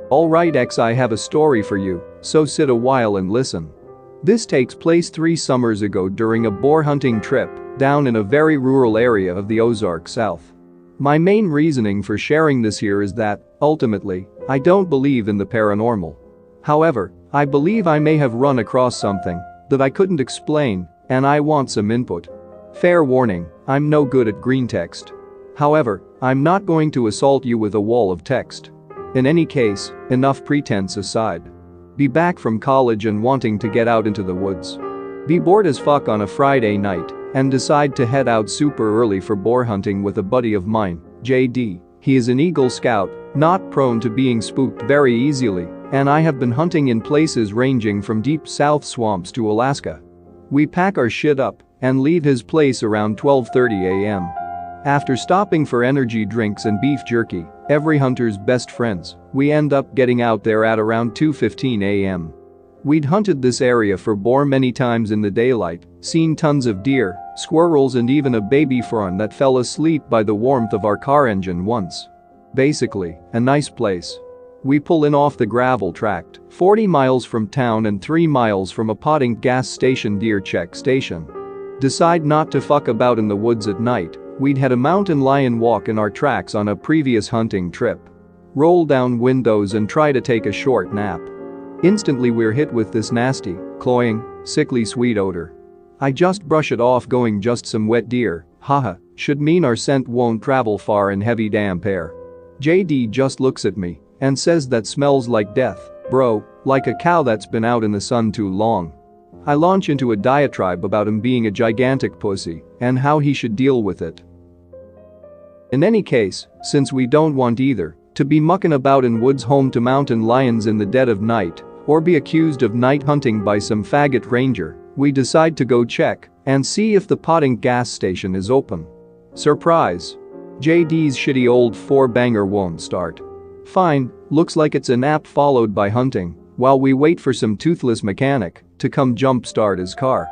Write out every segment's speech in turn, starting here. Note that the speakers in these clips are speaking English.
Alright X, I have a story for you, so sit a while and listen. This takes place 3 summers ago during a boar hunting trip down in a very rural area of the Ozark South. My main reasoning for sharing this here is that, ultimately, I don't believe in the paranormal. However, I believe I may have run across something that I couldn't explain, and I want some input. Fair warning, I'm no good at greentext. However, I'm not going to assault you with a wall of text. In any case, enough pretense aside. Be back from college and wanting to get out into the woods. Be bored as fuck on a Friday night and decide to head out super early for boar hunting with a buddy of mine, JD. He is an Eagle Scout, not prone to being spooked very easily, and I have been hunting in places ranging from deep south swamps to Alaska. We pack our shit up and leave his place around 12:30 a.m. After stopping for energy drinks and beef jerky, every hunter's best friends, we end up getting out there at around 2:15 a.m. We'd hunted this area for boar many times in the daylight, seen tons of deer, squirrels and even a baby fawn that fell asleep by the warmth of our car engine once. Basically, a nice place. We pull in off the gravel tract, 40 miles from town and 3 miles from a potting gas station deer check station. Decide not to fuck about in the woods at night. We'd had a mountain lion walk in our tracks on a previous hunting trip. Roll down windows and try to take a short nap. Instantly we're hit with this nasty, cloying, sickly sweet odor. I just brush it off going just some wet deer, haha, should mean our scent won't travel far in heavy damp air. JD just looks at me and says that smells like death, bro, like a cow that's been out in the sun too long. I launch into a diatribe about him being a gigantic pussy and how he should deal with it. In any case, since we don't want either to be mucking about in woods home to mountain lions in the dead of night or be accused of night hunting by some faggot ranger, we decide to go check and see if the potting gas station is open. Surprise! JD's shitty old 4-banger won't start. Fine, looks like it's a nap followed by hunting while we wait for some toothless mechanic to come jump-start his car.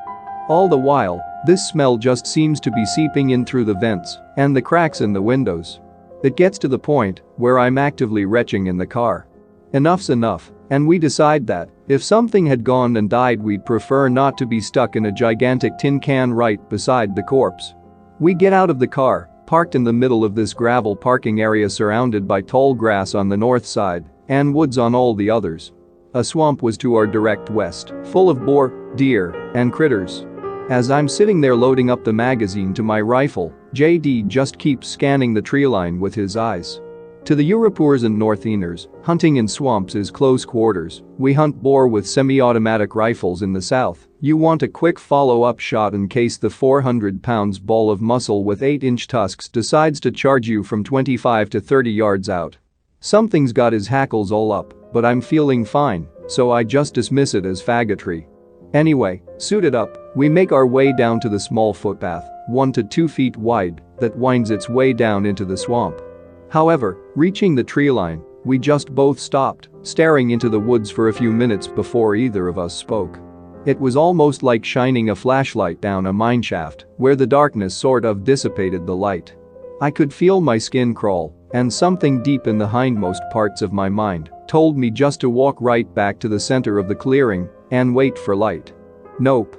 All the while, this smell just seems to be seeping in through the vents and the cracks in the windows. It gets to the point where I'm actively retching in the car. Enough's enough, and we decide that if something had gone and died we'd prefer not to be stuck in a gigantic tin can right beside the corpse. We get out of the car, parked in the middle of this gravel parking area surrounded by tall grass on the north side and woods on all the others. A swamp was to our direct west, full of boar, deer, and critters. As I'm sitting there loading up the magazine to my rifle, JD just keeps scanning the tree line with his eyes. To the Europoors and Northerners, hunting in swamps is close quarters. We hunt boar with semi-automatic rifles in the south. You want a quick follow-up shot in case the 400 pounds ball of muscle with 8-inch tusks decides to charge you from 25 to 30 yards out. Something's got his hackles all up, but I'm feeling fine, so I just dismiss it as faggotry. Anyway, suited up, we make our way down to the small footpath, 1 to 2 feet wide, that winds its way down into the swamp. However, reaching the tree line, we just both stopped, staring into the woods for a few minutes before either of us spoke. It was almost like shining a flashlight down a mineshaft, where the darkness sort of dissipated the light. I could feel my skin crawl, and something deep in the hindmost parts of my mind told me just to walk right back to the center of the clearing and wait for light. Nope.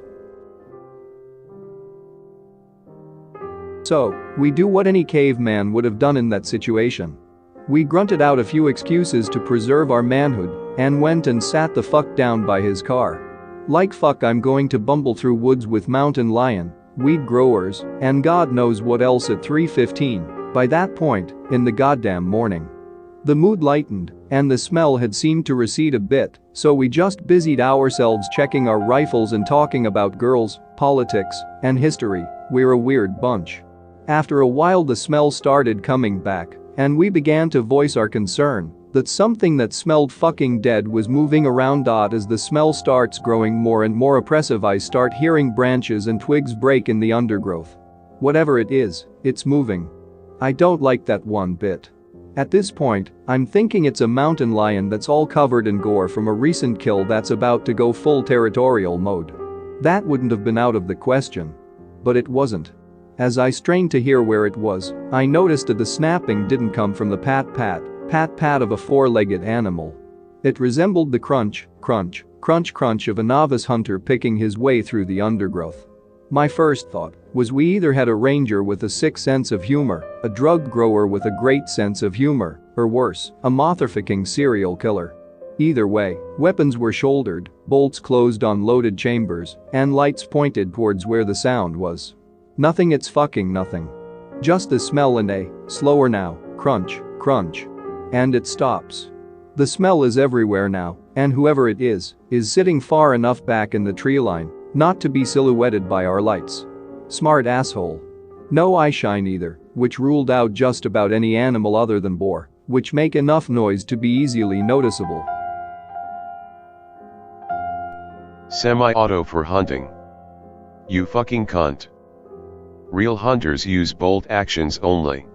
So, we do what any caveman would have done in that situation. We grunted out a few excuses to preserve our manhood and went and sat the fuck down by his car. Like fuck I'm going to bumble through woods with mountain lion, weed growers, and God knows what else at 3:15 by that point in the goddamn morning. The mood lightened and the smell had seemed to recede a bit, so we just busied ourselves checking our rifles and talking about girls, politics, and history. We're a weird bunch. After a while the smell started coming back, and we began to voice our concern that something that smelled fucking dead was moving around. As the smell starts growing more and more oppressive I start hearing branches and twigs break in the undergrowth. Whatever it is, it's moving. I don't like that one bit. At this point, I'm thinking it's a mountain lion that's all covered in gore from a recent kill that's about to go full territorial mode. That wouldn't have been out of the question. But it wasn't. As I strained to hear where it was, I noticed that the snapping didn't come from the pat-pat of a 4-legged animal, It resembled the crunch, crunch, crunch crunch of a novice hunter picking his way through the undergrowth. My first thought was we either had a ranger with a sick sense of humor, a drug grower with a great sense of humor, or worse, a moth-trafficking serial killer. Either way, weapons were shouldered, bolts closed on loaded chambers, and lights pointed towards where the sound was. Nothing, it's fucking nothing. Just the smell and a slower now, crunch, crunch. And it stops. The smell is everywhere now, and whoever it is sitting far enough back in the tree line not to be silhouetted by our lights. Smart asshole. No eyeshine either, which ruled out just about any animal other than boar, which make enough noise to be easily noticeable. Semi-auto for hunting. You fucking cunt. Real hunters use bolt actions only.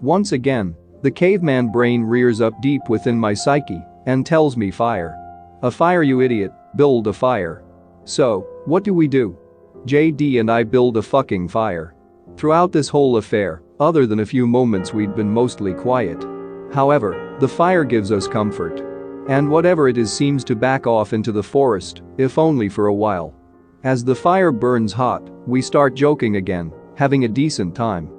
Once again, the caveman brain rears up deep within my psyche and tells me fire. A fire, you idiot, build a fire. So, what do? JD and I build a fucking fire. Throughout this whole affair, other than a few moments, we'd been mostly quiet. However, the fire gives us comfort. And whatever it is seems to back off into the forest, if only for a while. As the fire burns hot, we start joking again, having a decent time.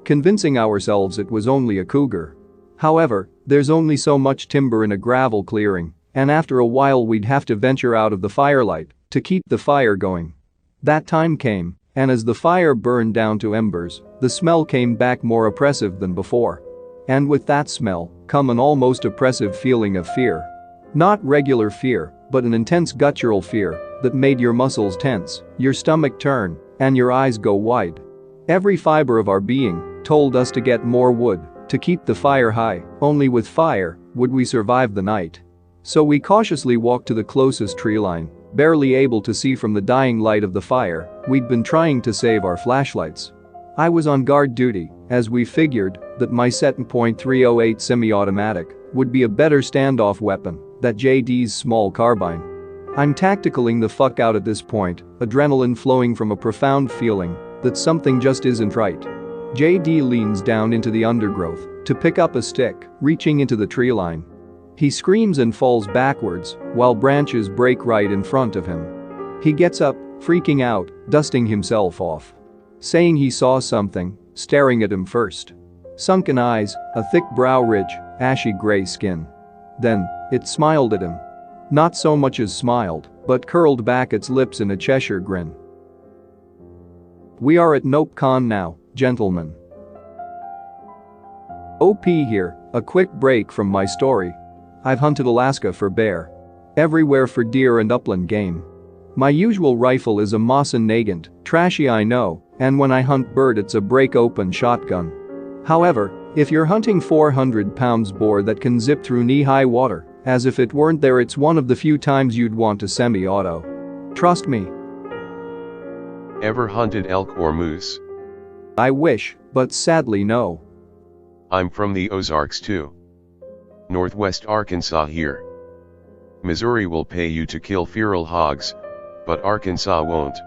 Convincing ourselves it was only a cougar. However, there's only so much timber in a gravel clearing, and after a while we'd have to venture out of the firelight to keep the fire going. That time came, and as the fire burned down to embers, the smell came back more oppressive than before. And with that smell, come an almost oppressive feeling of fear. Not regular fear, but an intense guttural fear that made your muscles tense, your stomach turn, and your eyes go wide. Every fiber of our being told us to get more wood, to keep the fire high, only with fire would we survive the night. So we cautiously walked to the closest tree line, barely able to see from the dying light of the fire. We'd been trying to save our flashlights. I was on guard duty, as we figured that my .308 semi-automatic would be a better standoff weapon than JD's small carbine. I'm tacticaling the fuck out at this point, adrenaline flowing from a profound feeling that something just isn't right. JD leans down into the undergrowth to pick up a stick, reaching into the tree line. He screams and falls backwards while branches break right in front of him. He gets up, freaking out, dusting himself off. Saying he saw something staring at him first. Sunken eyes, a thick brow ridge, ashy gray skin. Then, it smiled at him. Not so much as smiled, but curled back its lips in a Cheshire grin. We are at Nope Con now, gentlemen. OP here, a quick break from my story. I've hunted Alaska for bear. Everywhere for deer and upland game. My usual rifle is a Moss & Nagant, trashy I know, and when I hunt bird it's a break-open shotgun. However, if you're hunting 400 pounds boar that can zip through knee-high water, as if it weren't there, it's one of the few times you'd want a semi-auto. Trust me. Ever hunted elk or moose? I wish, but sadly no. I'm from the Ozarks too. Northwest Arkansas here. Missouri will pay you to kill feral hogs, but Arkansas won't.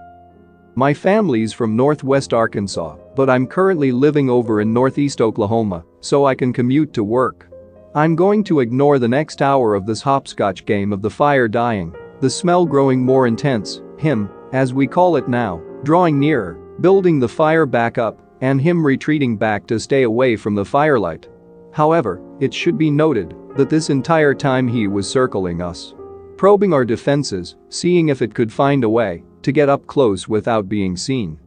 My family's from Northwest Arkansas, but I'm currently living over in Northeast Oklahoma, so I can commute to work. I'm going to ignore the next hour of this hopscotch game of the fire dying, the smell growing more intense, him, as we call it now, drawing nearer, building the fire back up, and him retreating back to stay away from the firelight. However, it should be noted that this entire time he was circling us. Probing our defenses, seeing if it could find a way to get up close without being seen.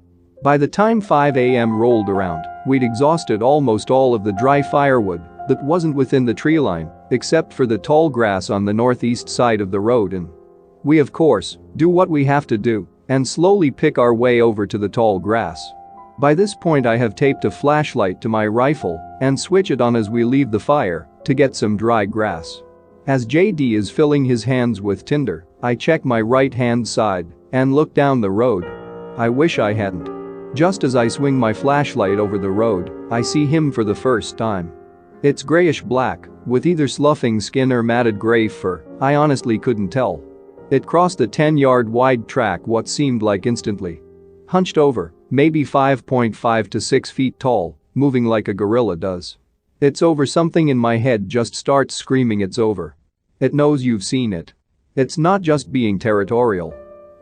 By the time 5 a.m. rolled around, we'd exhausted almost all of the dry firewood that wasn't within the tree line, except for the tall grass on the northeast side of the road, and we of course do what we have to do and slowly pick our way over to the tall grass. By this point I have taped a flashlight to my rifle and switch it on as we leave the fire to get some dry grass. As JD is filling his hands with tinder, I check my right-hand side and look down the road. I wish I hadn't. Just as I swing my flashlight over the road, I see him for the first time. It's grayish-black, with either sloughing skin or matted gray fur, I honestly couldn't tell. It crossed the 10-yard wide track what seemed like instantly. Hunched over, maybe 5.5 to 6 feet tall, moving like a gorilla does. It's over. Something in my head just starts screaming it's over. It knows you've seen it. It's not just being territorial.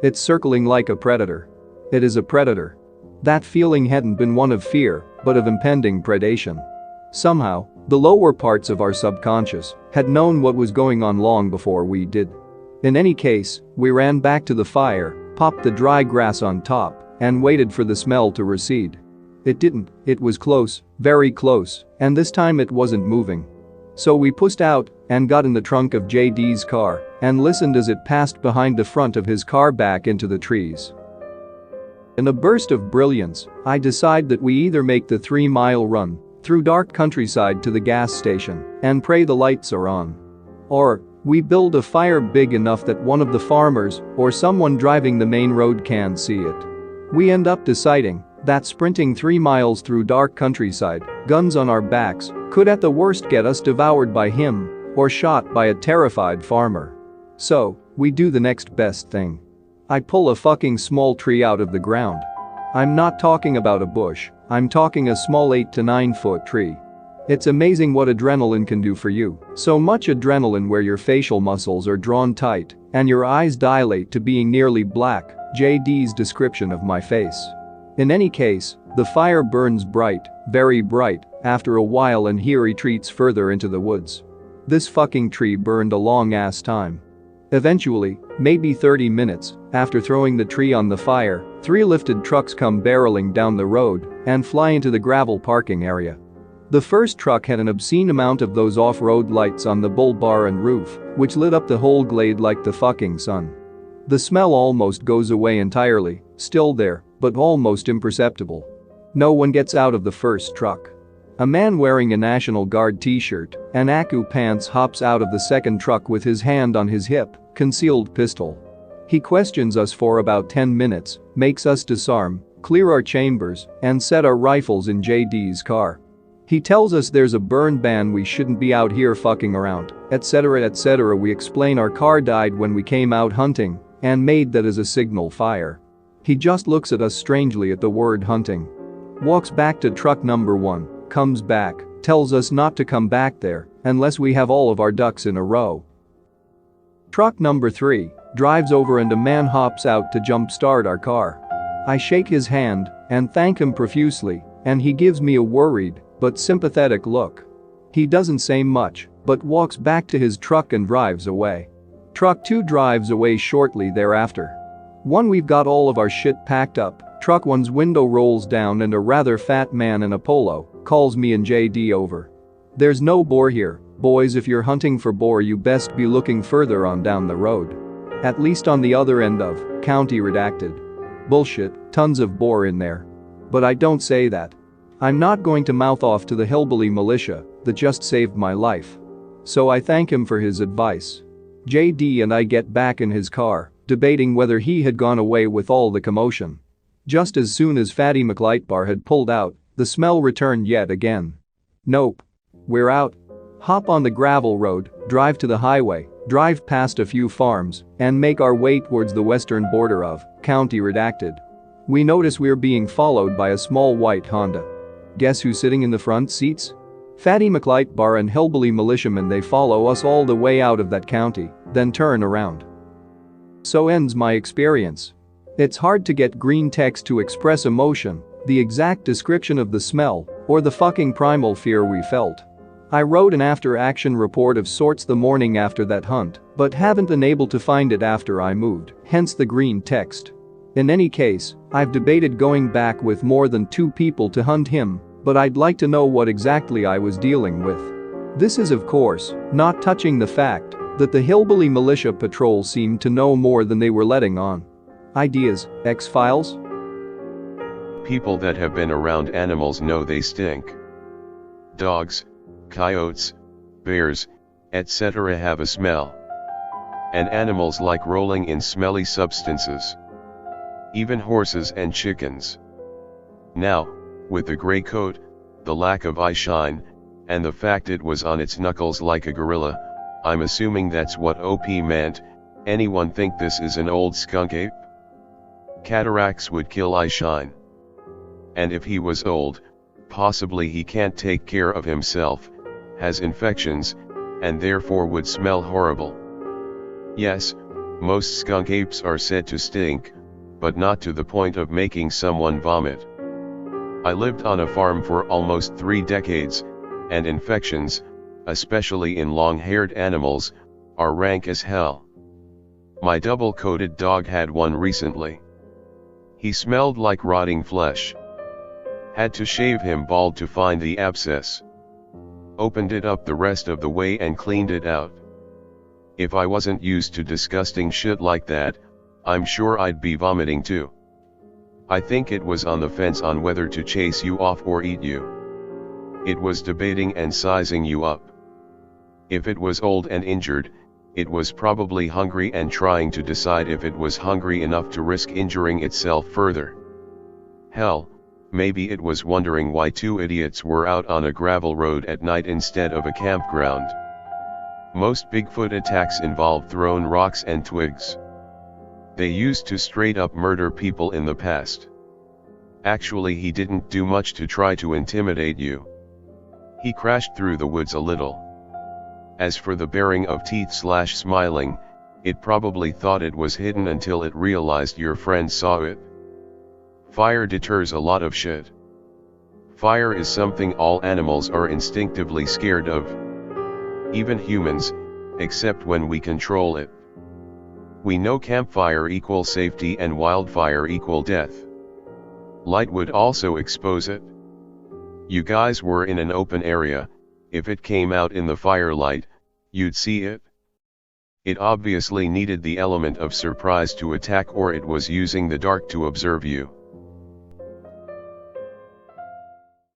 It's circling like a predator. It is a predator. That feeling hadn't been one of fear, but of impending predation. Somehow, the lower parts of our subconscious had known what was going on long before we did. In any case, we ran back to the fire, popped the dry grass on top, and waited for the smell to recede. It didn't. It was close, very close, and this time it wasn't moving. So we pushed out and got in the trunk of JD's car and listened as it passed behind the front of his car back into the trees. In a burst of brilliance, I decide that we either make the 3-mile run through dark countryside to the gas station and pray the lights are on. Or we build a fire big enough that one of the farmers or someone driving the main road can see it. We end up deciding that sprinting 3 miles through dark countryside, guns on our backs, could at the worst get us devoured by him or shot by a terrified farmer. So, we do the next best thing. I pull a fucking small tree out of the ground. I'm not talking about a bush, I'm talking a small 8 to 9 foot tree. It's amazing what adrenaline can do for you. So much adrenaline where your facial muscles are drawn tight and your eyes dilate to being nearly black, JD's description of my face. In any case, the fire burns bright, very bright, after a while and he retreats further into the woods. This fucking tree burned a long ass time. Eventually, maybe 30 minutes, after throwing the tree on the fire, 3 lifted trucks come barreling down the road and fly into the gravel parking area. The first truck had an obscene amount of those off-road lights on the bull bar and roof, which lit up the whole glade like the fucking sun. The smell almost goes away entirely, still there, but almost imperceptible. No one gets out of the first truck. A man wearing a National Guard t-shirt and Aku pants hops out of the second truck with his hand on his hip, concealed pistol. He questions us for about 10 minutes, makes us disarm, clear our chambers, and set our rifles in JD's car. He tells us there's a burn ban, we shouldn't be out here fucking around, etc. etc. We explain our car died when we came out hunting and made that as a signal fire. He just looks at us strangely at the word hunting. Walks back to truck number 1, comes back, tells us not to come back there unless we have all of our ducks in a row. Truck number 3 drives over and a man hops out to jumpstart our car. I shake his hand and thank him profusely, and he gives me a worried but sympathetic look. He doesn't say much, but walks back to his truck and drives away. Truck 2 drives away shortly thereafter. We've got all of our shit packed up, truck 1's window rolls down and a rather fat man in a polo calls me and JD over. There's no boar here, boys. If you're hunting for boar you best be looking further on down the road. At least on the other end of, county redacted. Bullshit, tons of boar in there. But I don't say that. I'm not going to mouth off to the hillbilly militia that just saved my life. So I thank him for his advice. JD and I get back in his car, debating whether he had gone away with all the commotion. Just as soon as Fatty McLightbar had pulled out, the smell returned yet again. Nope. We're out. Hop on the gravel road, drive to the highway, drive past a few farms, and make our way towards the western border of county redacted. We notice we're being followed by a small white Honda. Guess who's sitting in the front seats? Fatty McLightbar and hillbilly militiamen. They follow us all the way out of that county, then turn around. So ends my experience. It's hard to get green text to express emotion, the exact description of the smell, or the fucking primal fear we felt. I wrote an after-action report of sorts the morning after that hunt, but haven't been able to find it after I moved, hence the green text. In any case, I've debated going back with more than 2 people to hunt him, but I'd like to know what exactly I was dealing with. This is of course not touching the fact that the hillbilly militia patrol seemed to know more than they were letting on. Ideas, X-Files? People that have been around animals know they stink. Dogs, coyotes, bears, etc. have a smell. And animals like rolling in smelly substances. Even horses and chickens. Now, with the gray coat, the lack of eye shine, and the fact it was on its knuckles like a gorilla, I'm assuming that's what OP meant. Anyone think this is an old skunk ape? Cataracts would kill eye shine. And if he was old, possibly he can't take care of himself, has infections, and therefore would smell horrible. Yes, most skunk apes are said to stink, but not to the point of making someone vomit. I lived on a farm for almost 3 decades, and infections, especially in long-haired animals, are rank as hell. My double-coated dog had one recently. He smelled like rotting flesh. Had to shave him bald to find the abscess. Opened it up the rest of the way and cleaned it out. If I wasn't used to disgusting shit like that, I'm sure I'd be vomiting too. I think it was on the fence on whether to chase you off or eat you. It was debating and sizing you up. If it was old and injured, it was probably hungry and trying to decide if it was hungry enough to risk injuring itself further. Hell, maybe it was wondering why 2 idiots were out on a gravel road at night instead of a campground. Most Bigfoot attacks involve thrown rocks and twigs. They used to straight up murder people in the past. Actually, he didn't do much to try to intimidate you. He crashed through the woods a little. As for the baring of teeth/smiling, it probably thought it was hidden until it realized your friend saw it. Fire deters a lot of shit. Fire is something all animals are instinctively scared of. Even humans, except when we control it. We know campfire equals safety and wildfire equal death. Light would also expose it. You guys were in an open area. If it came out in the firelight, you'd see it. It obviously needed the element of surprise to attack, or it was using the dark to observe you.